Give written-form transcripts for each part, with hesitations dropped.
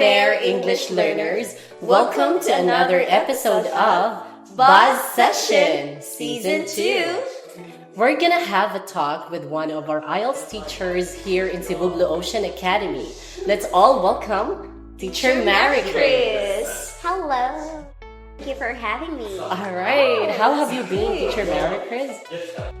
there, English learners! Welcome to another episode of Buzz Session Season 2. We're gonna have a talk with one of our IELTS teachers here in Cebu Blue Ocean Academy. Let's all welcome Teacher Maricris. Hello. Thank you for having me. All right. How have you been, Teacher Maricris?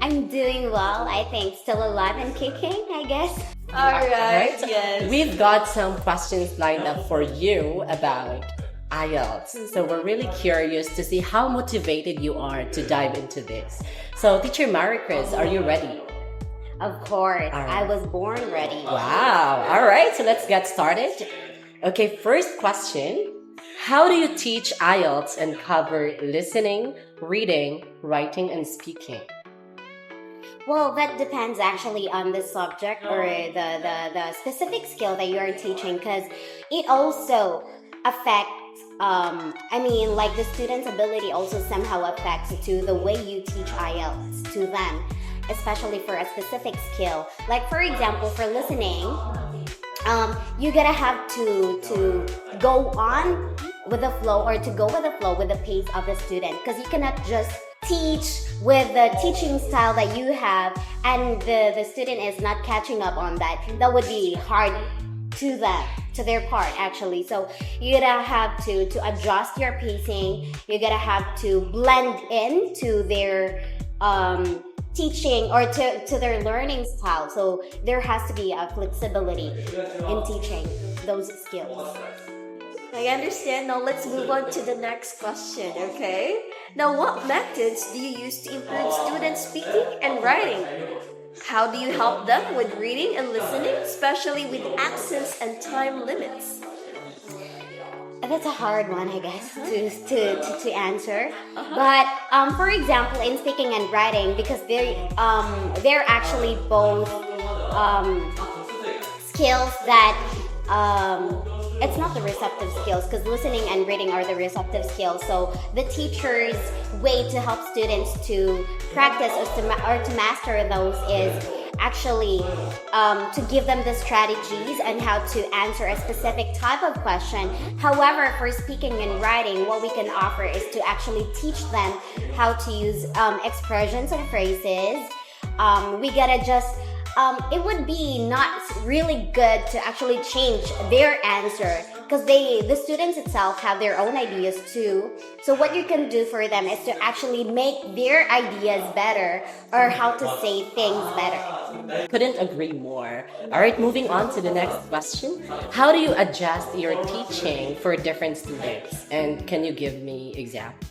I'm doing well. I think still alive and kicking, I guess. All right. Yes. We've got some questions lined up for you about IELTS. So we're really curious to see how motivated you are to dive into this. So Teacher Maricris, are you ready? Of course. All right. I was born ready. Wow. All right. So let's get started. Okay, first question. How do you teach IELTS and cover listening, reading, writing, and speaking? Well, that depends actually on the subject or the specific skill that you are teaching, because it also affects like the student's ability also somehow affects to the way you teach IELTS to them, especially for a specific skill. Like for example, for listening, you gotta have to go on with the flow, or to go with the flow with the pace of the student, because you cannot just teach with the teaching style that you have and the student is not catching up on that. That would be hard to them, to their part actually. So you gotta have to adjust your pacing. You gotta have to blend in to their teaching or to their learning style. So there has to be a flexibility in teaching those skills. I understand. Now let's move on to the next question, okay? Now, what methods do you use to improve students' speaking and writing? How do you help them with reading and listening, especially with accents and time limits? That's a hard one, I guess, to answer. But for example, in speaking and writing, because they're actually both skills that it's not the receptive skills, because listening and reading are the receptive skills. So the teacher's way to help students to practice or to master those is actually to give them the strategies and how to answer a specific type of question. However, for speaking and writing, what we can offer is to actually teach them how to use expressions and phrases. We gotta just it would be not really good to actually change their answer, because the students itself have their own ideas too. So what you can do for them is to actually make their ideas better, or how to say things better. Couldn't agree more. All right, moving on to the next question. How do you adjust your teaching for different students? And can you give me examples?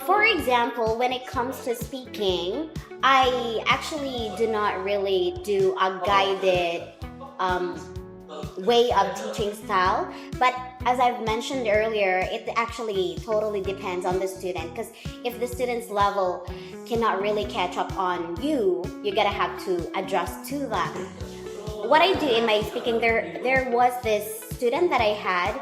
For example, when it comes to speaking, I actually do not really do a guided way of teaching style. But as I've mentioned earlier, it actually totally depends on the student, because if the student's level cannot really catch up on you, you gotta have to adjust to them. What I do in my speaking, there was this student that I had.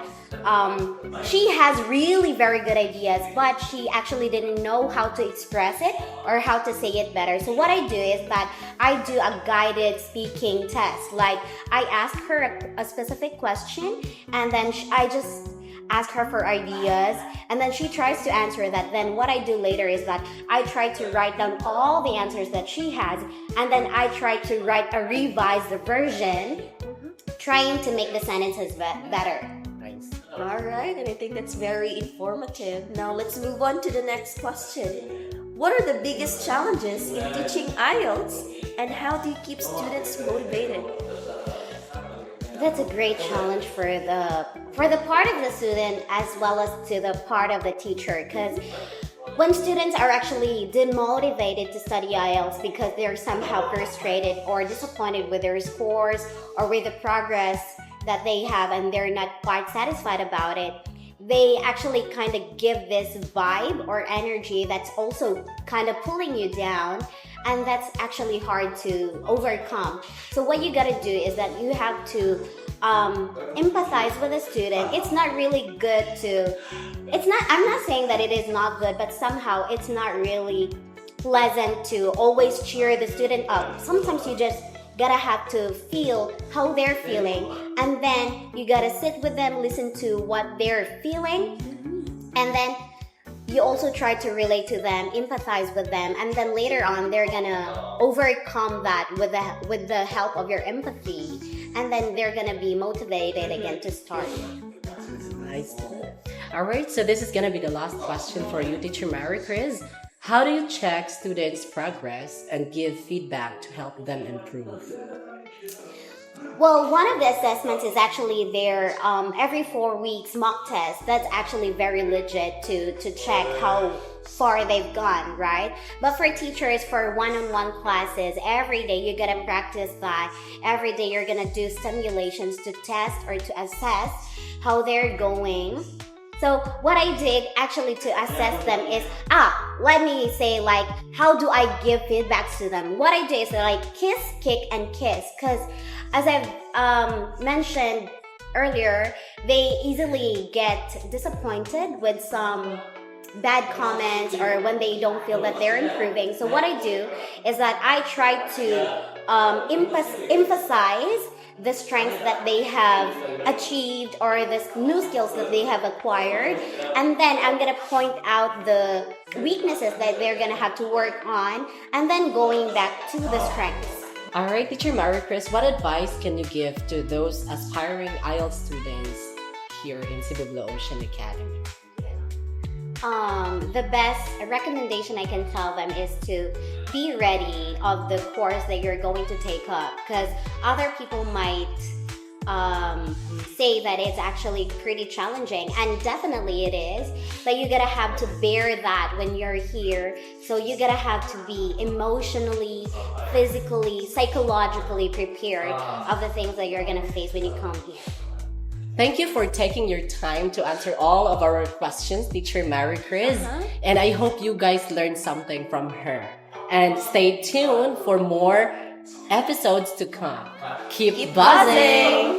She has really very good ideas, but she actually didn't know how to express it or how to say it better. So what I do is that I do a guided speaking test. Like I ask her a specific question, and then I just ask her for ideas, and then she tries to answer that. Then what I do later is that I try to write down all the answers that she has, and then I try to write a revised version, trying to make the sentences better. All right, and I think that's very informative. Now let's move on to the next question. What are the biggest challenges in teaching IELTS, and how do you keep students motivated? That's a great challenge for the part of the student as well as to the part of the teacher, because when students are actually demotivated to study IELTS because they're somehow frustrated or disappointed with their scores or with the progress that they have, and they're not quite satisfied about it, they actually kind of give this vibe or energy that's also kind of pulling you down, and that's actually hard to overcome. So what you gotta do is that you have to empathize with the student. It's not really good to, I'm not saying that it is not good, but somehow it's not really pleasant to always cheer the student up. Sometimes you just gotta have to feel how they're feeling, and then you gotta sit with them, listen to what they're feeling, and then you also try to relate to them, empathize with them, and then later on they're gonna overcome that with the help of your empathy, and then they're gonna be motivated again to start. Nice. All right, so this is gonna be the last question for you, Teacher Maricris. How do you check students' progress and give feedback to help them improve? Well, one of the assessments is actually their every 4 weeks mock test. That's actually very legit to check how far they've gone, right? But for teachers, for one-on-one classes, every day you gotta practice that. Every day you're gonna do simulations to test or to assess how they're going. So what I did actually to assess them is, let me say, like, how do I give feedbacks to them? What I do is like kiss, kick, and kiss. Because as I've mentioned earlier, they easily get disappointed with some bad comments or when they don't feel that they're improving. So what I do is that I try to emphasize the strengths that they have achieved or the new skills that they have acquired, and then I'm gonna point out the weaknesses that they're gonna have to work on, and then going back to the strengths. All right, Teacher Maricris, what advice can you give to those aspiring IELTS students here in Cebu Blue Ocean Academy? The best recommendation I can tell them is to be ready of the course that you're going to take up, because other people might say that it's actually pretty challenging, and definitely it is, but you gotta have to bear that when you're here. So you gotta have to be emotionally, physically, psychologically prepared of the things that you're gonna face when you come here. Thank you for taking your time to answer all of our questions, Teacher Maricris. And I hope you guys learned something from her. And stay tuned for more episodes to come. Keep buzzing!